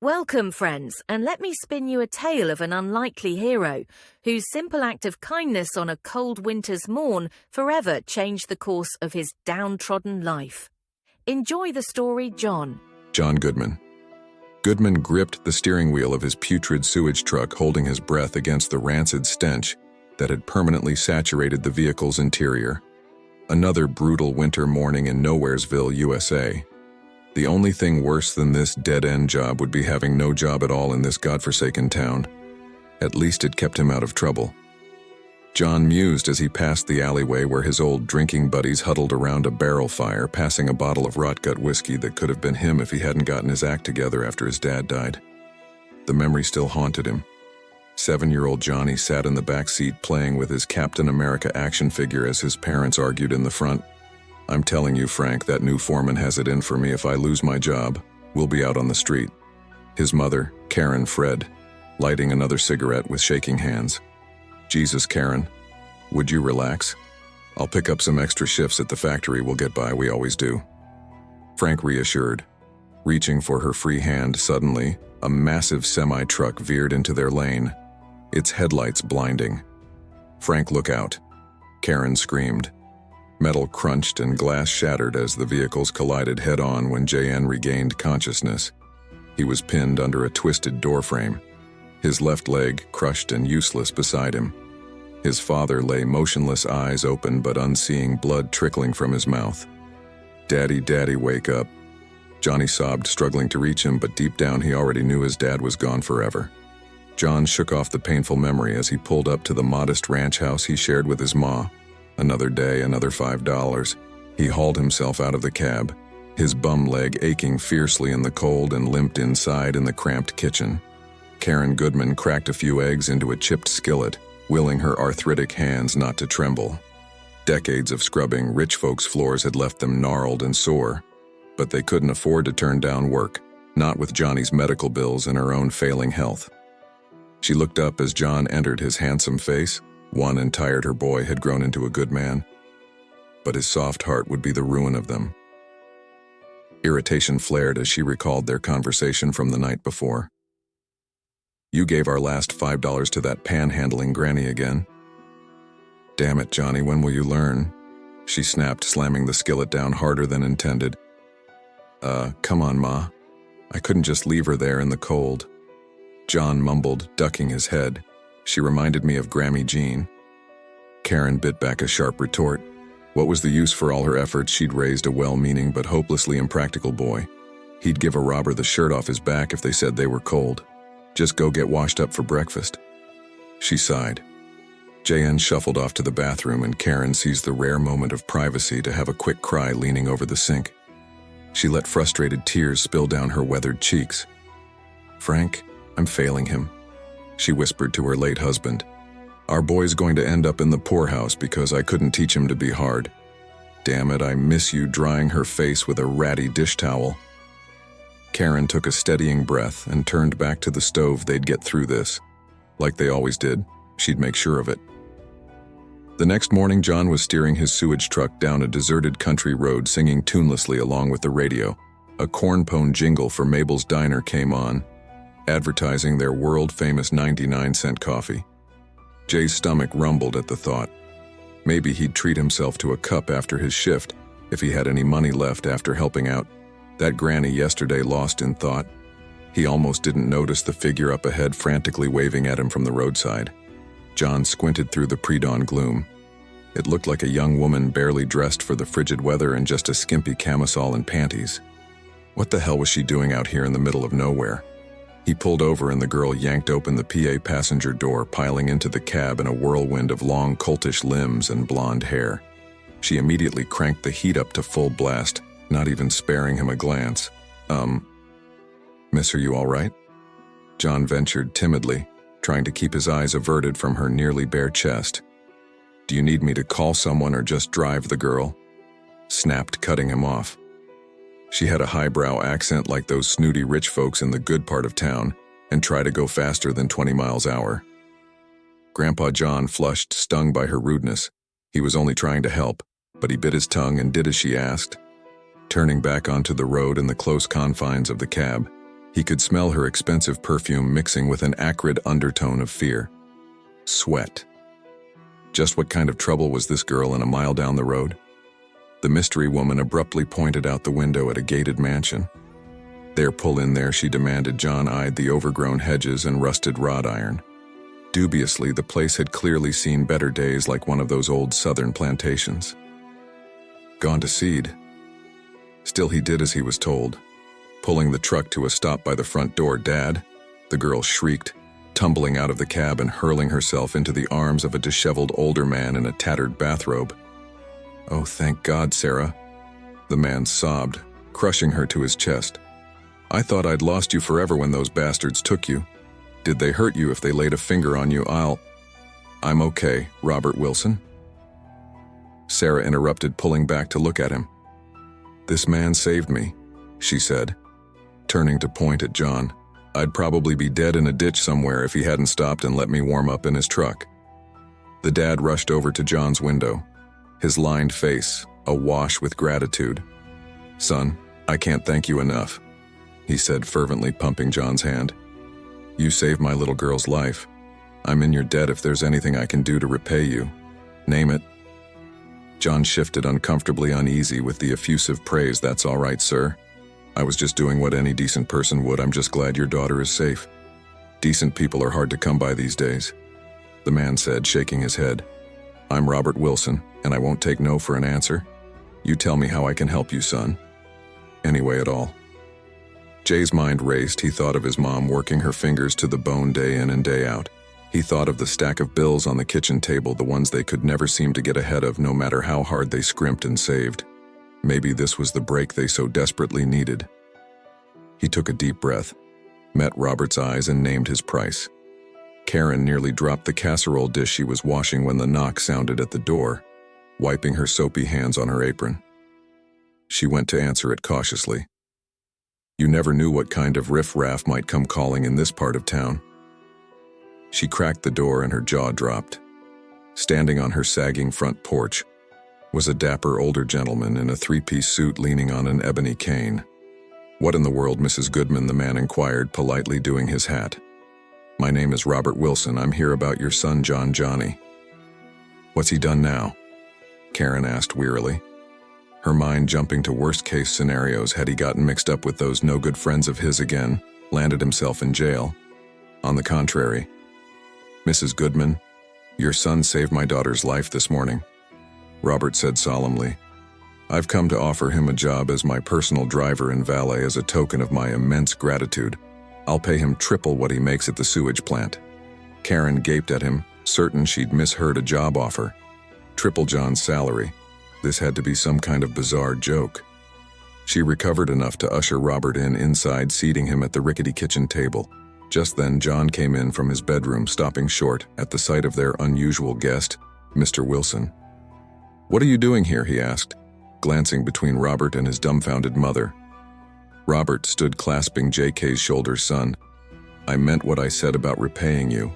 Welcome, friends, and let me spin you a tale of an unlikely hero whose simple act of kindness on a cold winter's morn forever changed the course of his downtrodden life. Enjoy the story, John. John Goodman. Goodman gripped the steering wheel of his putrid sewage truck, holding his breath against the rancid stench that had permanently saturated the vehicle's interior. Another brutal winter morning in Nowheresville, USA. The only thing worse than this dead-end job would be having no job at all in this godforsaken town. At least it kept him out of trouble. John mused as he passed the alleyway where his old drinking buddies huddled around a barrel fire, passing a bottle of rot-gut whiskey that could have been him if he hadn't gotten his act together after his dad died. The memory still haunted him. 7-year-old Johnny sat in the back seat playing with his Captain America action figure as his parents argued in the front. "I'm telling you, Frank, that new foreman has it in for me. If I lose my job, we'll be out on the street." His mother, Karen Fred, lighting another cigarette with shaking hands. "Jesus, Karen, would you relax? I'll pick up some extra shifts at the factory. We'll get by, we always do." Frank reassured. Reaching for her free hand, suddenly, a massive semi-truck veered into their lane, its headlights blinding. "Frank, look out," Karen screamed. Metal crunched and glass shattered as the vehicles collided head-on when JN regained consciousness. He was pinned under a twisted doorframe, his left leg crushed and useless beside him. His father lay motionless, eyes open but unseeing, blood trickling from his mouth. "Daddy, Daddy, wake up." Johnny sobbed, struggling to reach him, but deep down he already knew his dad was gone forever. John shook off the painful memory as he pulled up to the modest ranch house he shared with his ma. Another day, another $5. He hauled himself out of the cab, his bum leg aching fiercely in the cold, and limped inside in the cramped kitchen. Karen Goodman cracked a few eggs into a chipped skillet, willing her arthritic hands not to tremble. Decades of scrubbing rich folks' floors had left them gnarled and sore, but they couldn't afford to turn down work, not with Johnny's medical bills and her own failing health. She looked up as John entered his handsome face. One and tired her boy had grown into a good man, but his soft heart would be the ruin of them. Irritation flared as she recalled their conversation from the night before. "You gave our last $5 to that panhandling granny again." "Damn it, Johnny, when will you learn?" she snapped, slamming the skillet down harder than intended. Come on, Ma. I couldn't just leave her there in the cold." John mumbled, ducking his head. "She reminded me of Grammy Jean." Karen bit back a sharp retort. What was the use? For all her efforts, she'd raised a well-meaning but hopelessly impractical boy. He'd give a robber the shirt off his back if they said they were cold. Just go get washed up for breakfast. She sighed. JN shuffled off to the bathroom, and Karen seized the rare moment of privacy to have a quick cry leaning over the sink. She let frustrated tears spill down her weathered cheeks. "Frank, I'm failing him," she whispered to her late husband. "Our boy's going to end up in the poorhouse because I couldn't teach him to be hard. Damn it, I miss you," drying her face with a ratty dish towel. Karen took a steadying breath and turned back to the stove. They'd get through this. Like they always did, she'd make sure of it. The next morning, John was steering his sewage truck down a deserted country road, singing tunelessly along with the radio. A corn-pone jingle for Mabel's Diner came on, advertising their world-famous 99-cent coffee. Jay's stomach rumbled at the thought. Maybe he'd treat himself to a cup after his shift, if he had any money left after helping out that granny yesterday. Lost in thought, he almost didn't notice the figure up ahead frantically waving at him from the roadside. John squinted through the pre-dawn gloom. It looked like a young woman barely dressed for the frigid weather in just a skimpy camisole and panties. What the hell was she doing out here in the middle of nowhere? He pulled over and the girl yanked open the PA passenger door, piling into the cab in a whirlwind of long, coltish limbs and blonde hair. She immediately cranked the heat up to full blast, not even sparing him a glance. Miss, are you all right?" John ventured timidly, trying to keep his eyes averted from her nearly bare chest. "Do you need me to call someone or just drive?" the girl snapped, cutting him off. She had a highbrow accent like those snooty rich folks in the good part of town, and tried to go faster than 20 miles an hour. Grandpa John flushed, stung by her rudeness. He was only trying to help, but he bit his tongue and did as she asked. Turning back onto the road in the close confines of the cab, He could smell her expensive perfume mixing with an acrid undertone of fear. Sweat. Just what kind of trouble was this girl in a mile down the road? The mystery woman abruptly pointed out the window at a gated mansion. "There, pull in there," she demanded. John eyed the overgrown hedges and rusted wrought iron. Dubiously, the place had clearly seen better days, like one of those old southern plantations. Gone to seed. Still, he did as he was told, pulling the truck to a stop by the front door. "Dad!" the girl shrieked, tumbling out of the cab and hurling herself into the arms of a disheveled older man in a tattered bathrobe. "Oh, thank God, Sarah," the man sobbed, crushing her to his chest. "I thought I'd lost you forever when those bastards took you. Did they hurt you? If they laid a finger on you, I'm okay, Robert Wilson." Sarah interrupted, pulling back to look at him. "This man saved me," she said, turning to point at John. "I'd probably be dead in a ditch somewhere if he hadn't stopped and let me warm up in his truck." The dad rushed over to John's window, his lined face awash with gratitude. "Son, I can't thank you enough," he said fervently, pumping John's hand. "You saved my little girl's life. I'm in your debt. If there's anything I can do to repay you, name it." John shifted, uncomfortably uneasy with the effusive praise. "That's all right, sir. I was just doing what any decent person would. I'm just glad your daughter is safe. Decent people are hard to come by these days," the man said, shaking his head. "I'm Robert Wilson, and I won't take no for an answer. You tell me how I can help you, son. Any way at all." Jay's mind raced. He thought of his mom working her fingers to the bone day in and day out. He thought of the stack of bills on the kitchen table, the ones they could never seem to get ahead of, no matter how hard they scrimped and saved. Maybe this was the break they so desperately needed. He took a deep breath, met Robert's eyes, and named his price. Karen nearly dropped the casserole dish she was washing when the knock sounded at the door, wiping her soapy hands on her apron. She went to answer it cautiously. You never knew what kind of riff-raff might come calling in this part of town. She cracked the door and her jaw dropped. Standing on her sagging front porch was a dapper older gentleman in a three-piece suit leaning on an ebony cane. "What in the world, Mrs. Goodman?" the man inquired, politely doing his hat. "My name is Robert Wilson. I'm here about your son, Johnny." "What's he done now?" Karen asked wearily, her mind jumping to worst-case scenarios. Had he gotten mixed up with those no-good friends of his again, landed himself in jail? On the contrary. "Mrs. Goodman, your son saved my daughter's life this morning," Robert said solemnly. "I've come to offer him a job as my personal driver and valet as a token of my immense gratitude. I'll pay him triple what he makes at the sewage plant." Karen gaped at him, certain she'd misheard a job offer. Triple John's salary. This had to be some kind of bizarre joke. She recovered enough to usher Robert inside, seating him at the rickety kitchen table. Just then, John came in from his bedroom, stopping short at the sight of their unusual guest, Mr. Wilson. "What are you doing here?" he asked, glancing between Robert and his dumbfounded mother. Robert stood clasping JK's shoulder. "Son, I meant what I said about repaying you.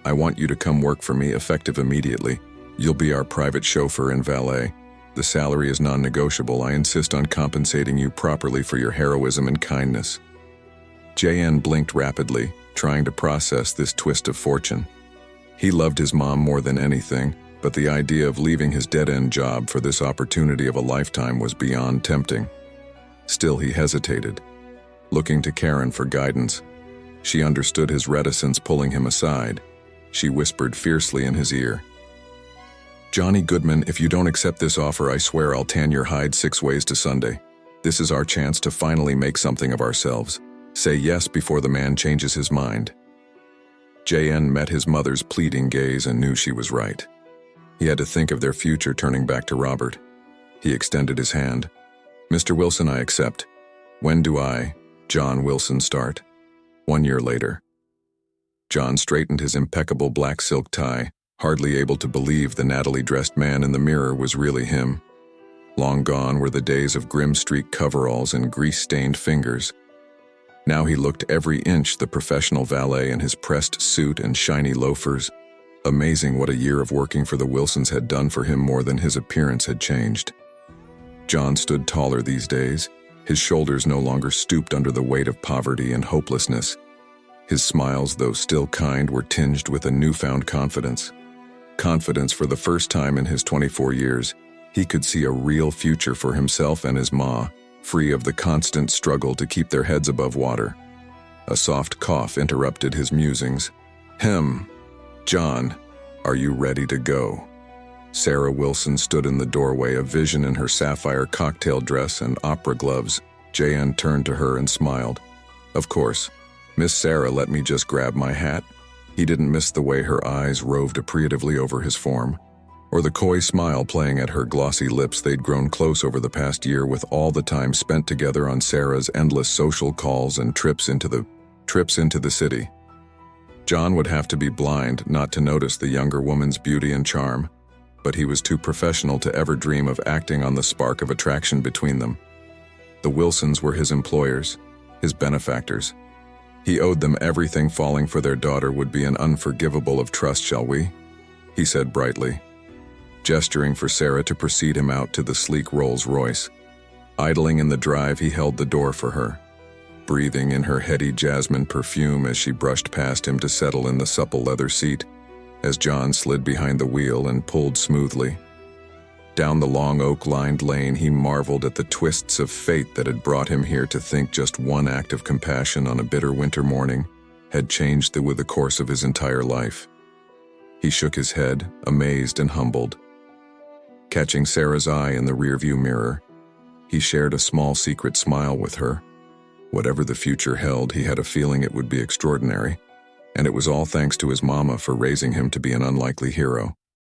I want you to come work for me, effective immediately. You'll be our private chauffeur and valet. The salary is non-negotiable. I insist on compensating you properly for your heroism and kindness." JN blinked rapidly, trying to process this twist of fortune. He loved his mom more than anything, but the idea of leaving his dead-end job for this opportunity of a lifetime was beyond tempting. Still, he hesitated, looking to Karen for guidance. She understood his reticence, pulling him aside. She whispered fiercely in his ear, "Johnny Goodman, if you don't accept this offer, I swear I'll tan your hide 6 ways to Sunday. This is our chance to finally make something of ourselves. Say yes before the man changes his mind." JN met his mother's pleading gaze and knew she was right. He had to think of their future, turning back to Robert. He extended his hand. "Mr. Wilson, I accept. When do I, John Wilson, start?" 1 year later. John straightened his impeccable black silk tie, hardly able to believe the nattily-dressed man in the mirror was really him. Long gone were the days of grim-streaked coveralls and grease-stained fingers. Now he looked every inch the professional valet in his pressed suit and shiny loafers. Amazing what a year of working for the Wilsons had done for him. More than his appearance had changed. John stood taller these days, His shoulders no longer stooped under the weight of poverty and hopelessness. His smiles, though still kind, were tinged with a newfound confidence. Confidence for the first time in his 24 years. He could see a real future for himself and his ma, free of the constant struggle to keep their heads above water. A soft cough interrupted his musings. John, are you ready to go?" Sarah Wilson stood in the doorway, a vision in her sapphire cocktail dress and opera gloves. Jan turned to her and smiled. "Of course. Miss Sarah, let me just grab my hat." He didn't miss the way her eyes roved appreciatively over his form, or the coy smile playing at her glossy lips. They'd grown close over the past year with all the time spent together on Sarah's endless social calls and trips into the city. John would have to be blind not to notice the younger woman's beauty and charm, but he was too professional to ever dream of acting on the spark of attraction between them. The Wilsons were his employers, his benefactors. He owed them everything. Falling for their daughter would be an unforgivable of trust, shall we? He said brightly, gesturing for Sarah to precede him out to the sleek Rolls-Royce. Idling in the drive, he held the door for her, breathing in her heady jasmine perfume as she brushed past him to settle in the supple leather seat, as John slid behind the wheel and pulled smoothly. Down the long oak-lined lane, he marveled at the twists of fate that had brought him here, to think just one act of compassion on a bitter winter morning had changed the course of his entire life. He shook his head, amazed and humbled. Catching Sarah's eye in the rearview mirror, he shared a small secret smile with her. Whatever the future held, he had a feeling it would be extraordinary, and it was all thanks to his mama for raising him to be an unlikely hero.